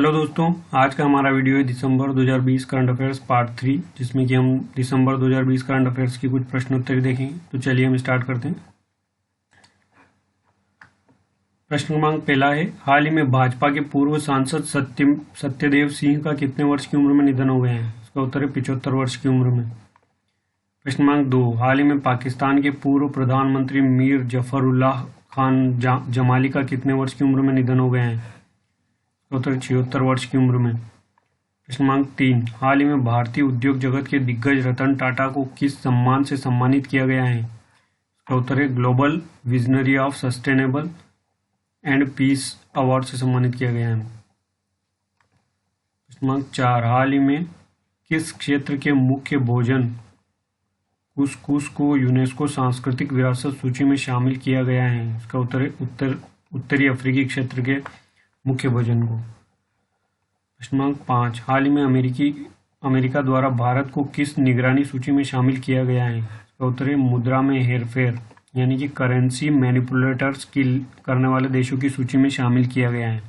Hello दोस्तों, आज का हमारा वीडियो है दिसंबर 2020 करंट अफेयर्स पार्ट 3, जिसमें कि हम दिसंबर 2020 करंट अफेयर्स की कुछ प्रश्नोत्तर देखेंगे। तो चलिए हम स्टार्ट करते हैं। प्रश्न क्रमांक पहला है, हाल ही में भाजपा के पूर्व सांसद सत्यदेव सिंह का कितने वर्ष की उम्र में निधन हो गया है? इसका उत्तर है 75 वर्ष की उम्र में। प्रश्न क्रमांक 2, हाल ही में पाकिस्तान के पूर्व प्रधानमंत्री मीर जफरुल्लाह खान जमाली का कितने वर्ष की उम्र में निधन हो गया है? उत्तर 76 वर्ष की उम्र में। प्रश्न क्रमांक 3, हाल ही में भारतीय उद्योग जगत के दिग्गज रतन टाटा को किस सम्मान से सम्मानित किया गया है? इसका उत्तर है global visionary of sustainable and peace award से सम्मानित किया गया है। प्रश्न क्रमांक 4, हाल ही में किस क्षेत्र के मुख्य भोजन कुसकुस को यूनेस्को सांस्कृतिक विरासत सूची में शामिल किया गया है? इसका उत्तर है उत्तरी अफ्रीकी क्षेत्र के मुख्य भोजन को। प्रश्न क्रमांक 5, हाल ही में अमेरिका द्वारा भारत को किस निगरानी सूची में शामिल किया गया है? इसका उत्तर है मुद्रा में हेरफेर यानी कि करेंसी मैनिपुलेटर्स की करने वाले देशों की सूची में शामिल किया गया है।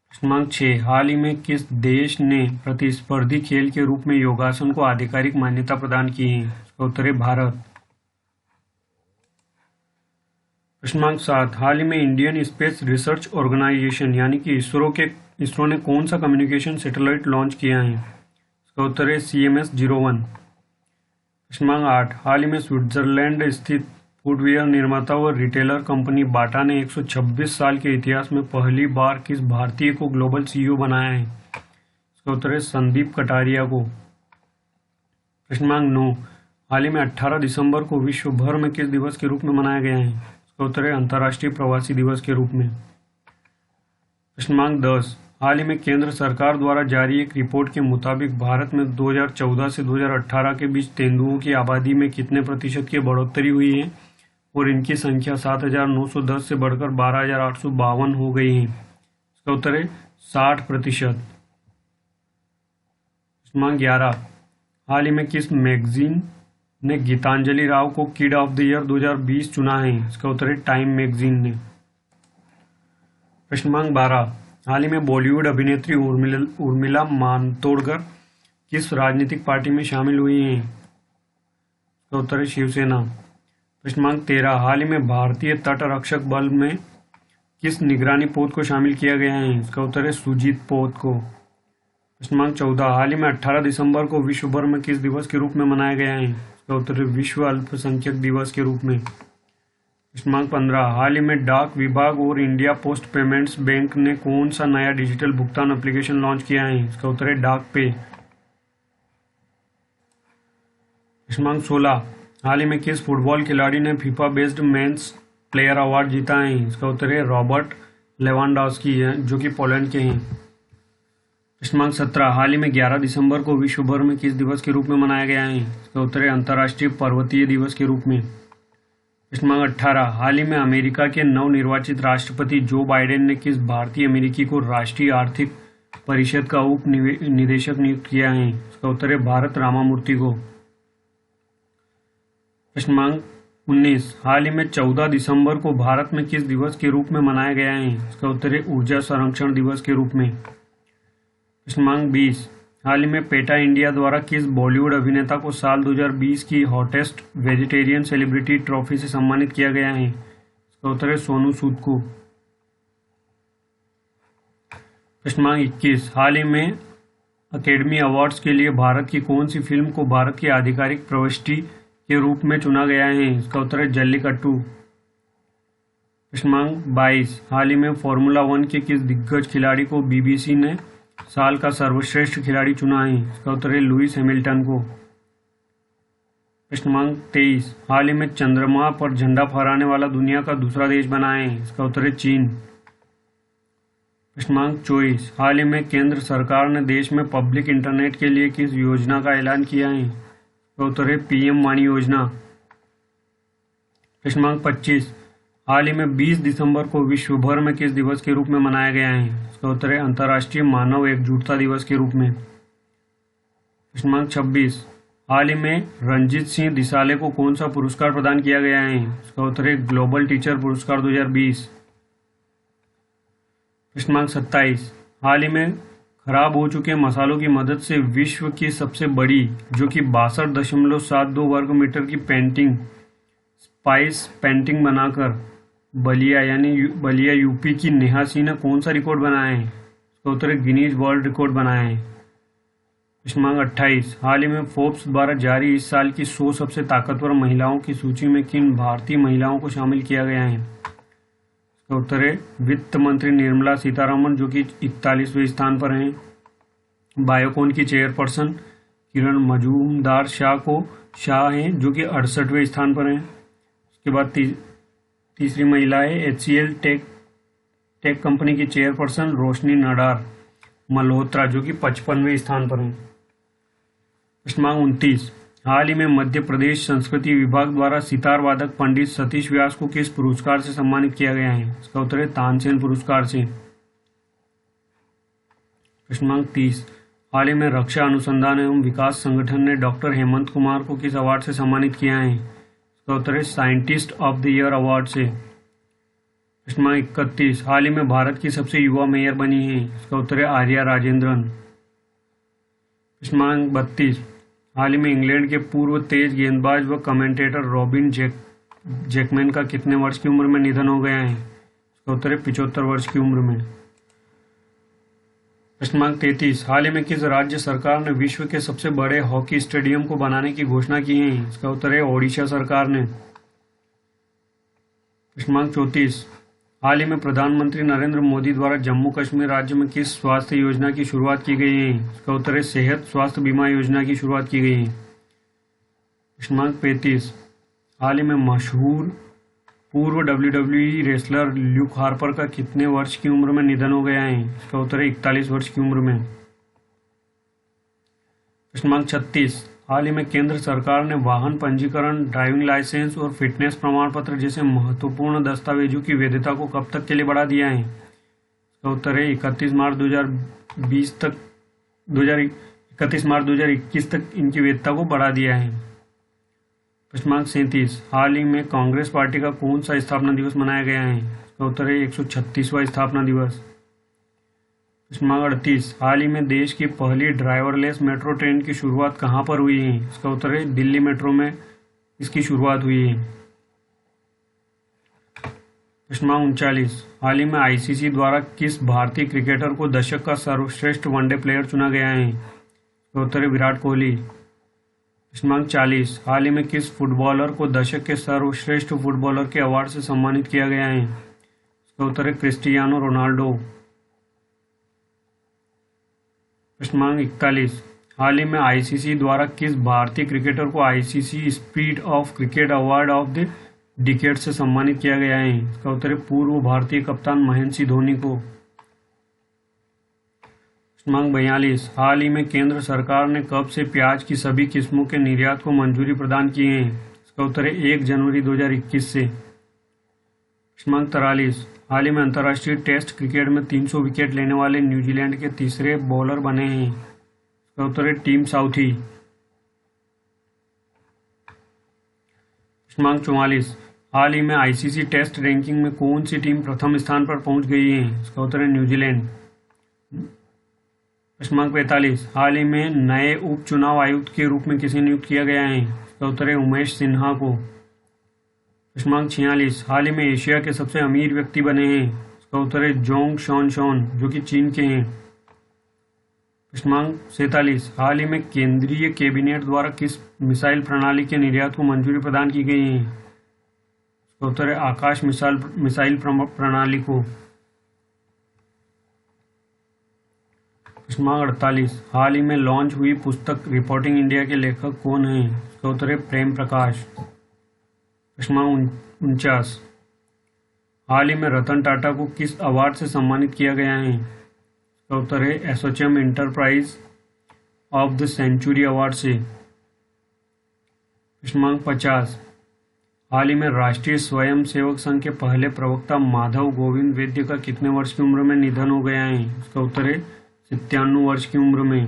प्रश्न क्रमांक 6, हाल ही में किस देश ने प्रतिस्पर्धी खेल के रूप में योगासन को आधिकारिक मान्यता प्रदान की है? इसका उत्तर है भारत। प्रश्न क्रमांक 7, हाल ही में इंडियन स्पेस रिसर्च ऑर्गेनाइजेशन यानी कि इसरो ने कौन सा कम्युनिकेशन सैटेलाइट लॉन्च किया है? इसका उत्तर है CMS-01। प्रश्न क्रमांक 8, हाल ही में स्विट्जरलैंड स्थित फुटवियर निर्माता व रिटेलर कंपनी बाटा ने 126 साल के इतिहास में पहली बार किस भारतीय को ग्लोबल CEO बनाया है? इसका उत्तर है संदीप कटारिया को। प्रश्न क्रमांक 9, हाल ही में 18 दिसंबर को विश्व भर में किस दिवस के रूप में मनाया गया है? उत्तर है अंतर्राष्ट्रीय प्रवासी दिवस के रूप में। प्रश्न क्रमांक 10, हाल ही में केंद्र सरकार द्वारा जारी एक रिपोर्ट के मुताबिक भारत में 2014 से 2018 के बीच तेंदुओं की आबादी में कितने प्रतिशत की बढ़ोतरी हुई है और इनकी संख्या 7,910 से बढ़कर 12,852 हो गई है? इसका उत्तर है 60%। प्रश्न क्रमांक 11, हाल ही में किस मैगजीन ने गीतांजलि राव को किड ऑफ द ईयर 2020 चुना है? इसका उत्तर है टाइम मैगजीन ने। प्रश्न क्रमांक 12, हाल ही में बॉलीवुड अभिनेत्री उर्मिला मातोंडकर किस राजनीतिक पार्टी में शामिल हुई हैं? इसका उत्तर है शिवसेना। प्रश्न क्रमांक 13, हाल ही में भारतीय तट रक्षक बल में किस निगरानी पोत को शामिल किया गया है? इसका उत्तर है सुजीत पोत को। प्रश्न क्रमांक 14, हाल ही में 18 दिसंबर को विश्व भर में किस दिवस के रूप में मनाया गया है? इसका उत्तर है विश्व अल्पसंख्यक दिवस के रूप में। प्रश्न क्रमांक 15, हाल ही में डाक विभाग और इंडिया पोस्ट पेमेंट्स बैंक ने कौन सा नया डिजिटल भुगतान एप्लीकेशन लॉन्च किया है? इसका उत्तर है डाक पे। प्रश्न क्रमांक 16, हाल ही में किस फुटबॉल खिलाड़ी ने FIFA based men's player award जीता है? इसका उत्तर है रॉबर्ट लेवांडोव्स्की जो कि पोलैंड के हैं। प्रश्न क्रमांक 17, हाल ही में 11 दिसंबर को विश्व भर में किस दिवस के रूप में मनाया गया है? इसका उत्तर है अंतर्राष्ट्रीय पर्वतीय दिवस के रूप में। प्रश्न क्रमांक 18, हाल ही में अमेरिका के नवनिर्वाचित राष्ट्रपति जो बाइडेन ने किस भारतीय अमेरिकी को राष्ट्रीय आर्थिक परिषद का उप निदेशक नियुक्त किया है? इसका उत्तर है भारत रामामूर्ति को। प्रश्न क्रमांक 19, हाल ही में 14 दिसंबर को भारत में किस दिवस के रूप में मनाया गया है? इसका उत्तर है ऊर्जा संरक्षण दिवस के रूप में। प्रश्न क्रमांक 20, हाल ही में पेटा इंडिया द्वारा किस बॉलीवुड अभिनेता को साल 2020 की हॉटेस्ट वेजिटेरियन सेलिब्रिटी ट्रॉफी से सम्मानित किया गया है? इसका उत्तर है सोनू सूद को। प्रश्न क्रमांक 21, हाल ही में अकेडमी अवार्ड्स के लिए भारत की कौन सी फिल्म को भारत की आधिकारिक प्रविष्टि के रूप में चुना गया है? इसका उत्तर है जल्लीकट्टू। प्रश्न क्रमांक 22, हाल ही में फॉर्मूला 1 के किस दिग्गज खिलाड़ी को BBC ने साल का सर्वश्रेष्ठ खिलाड़ी चुना है? इसका उत्तर है लुइस हैमिल्टन को। प्रश्न क्रमांक 23, हाल ही में चंद्रमा पर झंडा फहराने वाला दुनिया का दूसरा देश बना है? इसका उत्तर है चीन। प्रश्न क्रमांक 24, हाल ही में केंद्र सरकार ने देश में पब्लिक इंटरनेट के लिए किस योजना का ऐलान किया है? इसका उत्तर है PM वाणी योजना। प्रश्न क्रमांक 25, हाल ही में 20 दिसंबर को विश्व भर में किस दिवस के रूप में मनाया गया है? इसका उत्तर है अंतर्राष्ट्रीय मानव एकजुटता दिवस के रूप में। प्रश्न क्रमांक 26, हाल ही में रंजीत सिंह दिसाले को कौन सा पुरस्कार प्रदान किया गया है? इसका उत्तर है ग्लोबल टीचर पुरस्कार 2020। प्रश्न नंबर 27, हाल ही में खराब हो चुके मसालों की मदद से विश्व की सबसे बड़ी जो कि 62.72 वर्ग मीटर की पेंटिंग स्पाइस पेंटिंग बनाकर बलिया यूपी की नेहा सिंह ने कौन सा रिकॉर्ड बनाया है? इसका उत्तर है गिनीज वर्ल्ड रिकॉर्ड बनाया है। प्रश्न नंबर 28, हाल ही में फोर्ब्स द्वारा जारी इस साल की 100 सबसे ताकतवर महिलाओं की सूची में किन भारतीय महिलाओं को शामिल किया गया है? इसका उत्तर है वित्त मंत्री निर्मला सीतारमण जो कि 41वें स्थान पर हैं। बायोकॉन की चेयरपर्सन किरण मजूमदार शाह हैं जो कि 68वें स्थान पर हैं। उसके बाद तीसरी महिला है HCL टेक कंपनी की चेयरपर्सन रोशनी नडार मल्होत्रा जो कि 55वें स्थान पर हैं। प्रश्न नंबर 29, हाल ही में मध्य प्रदेश संस्कृति विभाग द्वारा सितार वादक पंडित सतीश व्यास को किस पुरस्कार से सम्मानित किया गया है? इसका उत्तर है तानसेन पुरस्कार से। प्रश्न नंबर 30, हाल ही में रक्षा अनुसंधान एवं विकास संगठन ने डॉक्टर हेमंत कुमार को किस अवार्ड से सम्मानित किया है? इसका उत्तर है scientist of the year award से। प्रश्न नंबर 31, हाल ही में भारत की सबसे युवा मेयर बनी है? इसका उत्तर है आर्या राजेंद्रन। प्रश्न नंबर 32, हाल ही में इंग्लैंड के पूर्व तेज गेंदबाज व कमेंटेटर रॉबिन जैकमैन का कितने वर्ष की उम्र में निधन हो गया है? इसका उत्तर है 75 वर्ष की उम्र में। प्रश्न नंबर 33, हाल ही में किस राज्य सरकार ने विश्व के सबसे बड़े हॉकी स्टेडियम को बनाने की घोषणा की है? इसका उत्तर है ओडिशा सरकार ने। प्रश्न नंबर 34, हाल ही में प्रधानमंत्री नरेंद्र मोदी द्वारा जम्मू कश्मीर राज्य में किस स्वास्थ्य योजना की शुरुआत की गई है? इसका उत्तर है सेहत स्वास्थ्य बीमा योजना की शुरुआत की गई है। प्रश्न नंबर 35, हाल ही में मशहूर पूर्व WWE रेसलर ल्यूक हार्पर का कितने वर्ष की उम्र में निधन हो गया है? इसका उत्तर है 41 वर्ष की उम्र में। प्रश्न नंबर 36, हाल ही में केंद्र सरकार ने वाहन पंजीकरण, ड्राइविंग लाइसेंस और फिटनेस प्रमाण पत्र जैसे महत्वपूर्ण दस्तावेजों की वैधता को कब तक के लिए बढ़ा दिया है? इसका उत्तर है 31 मार्च 2021 तक इनकी वैधता को बढ़ा दिया है। प्रश्न नंबर 37, हाल ही में कांग्रेस पार्टी का कौन सा स्थापना दिवस मनाया गया है? इसका उत्तर है 136वां स्थापना दिवस। प्रश्न नंबर 38, हाल ही में देश की पहली ड्राइवरलेस मेट्रो ट्रेन की शुरुआत कहाँ पर हुई है? इसका उत्तर है दिल्ली मेट्रो में इसकी शुरुआत हुई है। प्रश्न नंबर 39, हाल ही में ICC द्वारा किस भारतीय क्रिकेटर को दशक का सर्वश्रेष्ठ वनडे प्लेयर चुना गया है? इसका उत्तर है विराट कोहली। प्रश्न नंबर 40, हाल ही में किस फुटबॉलर को दशक के सर्वश्रेष्ठ फुटबॉलर के अवार्ड से सम्मानित किया गया है? इसका उत्तर है क्रिस्टियानो रोनाल्डो। प्रश्न नंबर 41, हाल ही में ICC द्वारा किस भारतीय क्रिकेटर को ICC speed of cricket award of the decade से सम्मानित किया गया है? इसका उत्तर है पूर्व भारतीय कप्तान महेंद्र सिंह धोनी को। प्रश्न नंबर 42, हाल ही में केंद्र सरकार ने कब से प्याज की सभी किस्मों के निर्यात को मंजूरी प्रदान की है? इसका उत्तर है 1 जनवरी 2021 से। प्रश्न नंबर 43, हाल ही में अंतर्राष्ट्रीय टेस्ट क्रिकेट में 300 विकेट लेने वाले न्यूजीलैंड के तीसरे बॉलर बने हैं? इसका उत्तर है टीम साउथी। प्रश्न नंबर 44, हाल ही में ICC टेस्ट रैंकिंग में कौन सी टीम प्रथम स्थान पर पहुंच गई है? इसका उत्तर है न्यूजीलैंड। प्रश्न नंबर 45, हाल ही में नए उपचुनाव आयुक्त के रूप में किसे नियुक्त किया गया है? इसका उत्तर है उमेश सिन्हा को। प्रश्न नंबर 46, हाल ही में एशिया के सबसे अमीर व्यक्ति बने हैं? इसका उत्तर है जोंग शॉन जो कि चीन के हैं। प्रश्न नंबर 47, हाल ही में केंद्रीय कैबिनेट द्वारा किस मिसाइल प्रणाली के निर्यात को मंजूरी प्रदान की गई है? इसका उत्तर है आकाश मिसाइल प्रणाली को। प्रश्न नंबर 48, हाल ही में लॉन्च हुई पुस्तक रिपोर्टिंग इंडिया के लेखक कौन हैं? इसका उत्तर है प्रेम प्रकाश। प्रश्न नंबर 49, हाल ही में रतन टाटा को किस अवार्ड से सम्मानित किया गया है? इसका उत्तर है Assocham enterprise of the century award से। प्रश्न नंबर 50, हाल ही में राष्ट्रीय स्वयं सेवक संघ के पहले प्रवक्ता माधव गोविंद वैद्य का कितने वर्ष की उम्र में निधन हो गया है? इसका उत्तर है 97 वर्ष की उम्र में।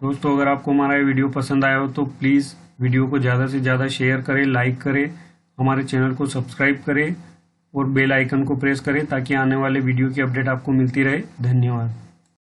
दोस्तों, अगर आपको हमारा ये वीडियो पसंद आया हो तो प्लीज़ वीडियो को ज़्यादा से ज़्यादा शेयर करें, लाइक करें, हमारे चैनल को सब्सक्राइब करें और बेल आइकन को प्रेस करें ताकि आने वाले वीडियो की अपडेट आपको मिलती रहे। धन्यवाद।